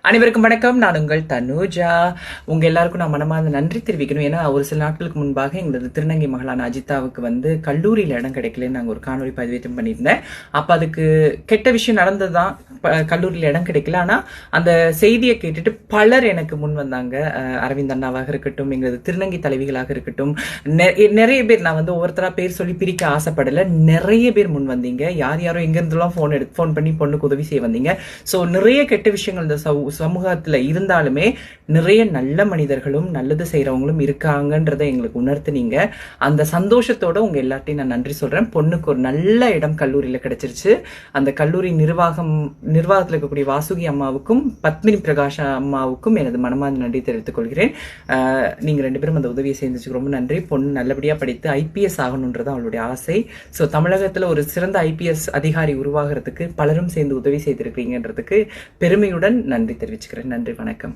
அனைவருக்கும் வணக்கம். நான் உங்கள் தனுஜா. உங்க எல்லாருக்கும் நான் மனமார்ந்த நன்றி தெரிவிக்கணும். ஏன்னா ஒரு சில நாட்களுக்கு முன்பாக எங்களது திருநங்கை மகளான அஜிதாவுக்கு கல்லூரியில் இடம் கிடைக்கலன்னு நாங்கள் ஒரு காணொலி பதிவேற்றம் பண்ணியிருந்தேன். அப்போ அதுக்கு கெட்ட விஷயம் நடந்ததுதான், கல்லூரியில் இடம் கிடைக்கல. ஆனால் அந்த செய்தியை கேட்டுட்டு பலர் எனக்கு முன் வந்தாங்க. அரவிந்த் அண்ணாவாக இருக்கட்டும், எங்களது திருநங்கை தலைவிகளாக இருக்கட்டும், நிறைய பேர். நான் ஒவ்வொருத்தரா பேர் சொல்லி பிரிக்க ஆசைப்படலை. நிறைய பேர் முன் வந்தீங்க. யார் யாரோ எங்கிருந்துலாம் ஃபோன் பண்ணி பொண்ணுக்கு உதவி செய்ய வந்தீங்க. ஸோ நிறைய கெட்ட விஷயங்கள் இந்த சமூகத்துல இருந்தாலுமே நிறைய நல்ல மனிதர்களும் நல்லது செய்யறவங்களும் இருக்காங்கன்றதை எங்களுக்கு உணர்த்துனீங்க. அந்த சந்தோஷத்தோட உங்க எல்லாத்தையும் நான் நன்றி சொல்றேன். பொண்ணுக்கு ஒரு நல்ல இடம் கல்லூரியில கிடைச்சிருச்சு. அந்த கல்லூரி நிர்வாகத்தில் இருக்கக்கூடிய வாசுகி அம்மாவுக்கும் பத்மினி பிரகாஷ் அம்மாவுக்கும் எனது மனமார்ந்த நன்றி தெரிவித்துக் கொள்கிறேன். நீங்க ரெண்டு பேரும் அந்த உதவியை செய்ததுக்கு ரொம்ப நன்றி. பொண்ணு நல்லபடியா படித்து IPS ஆகணும்ன்றது அவளுடைய ஆசை. ஸோ தமிழகத்துல ஒரு சிறந்த IPS அதிகாரி உருவாகிறதுக்கு பலரும் சேர்ந்து உதவி செய்திருக்கீங்கன்றதுக்கு பெருமையுடன் நன்றி தெரிவிச்சுக்கிறேன். நன்றி, வணக்கம்.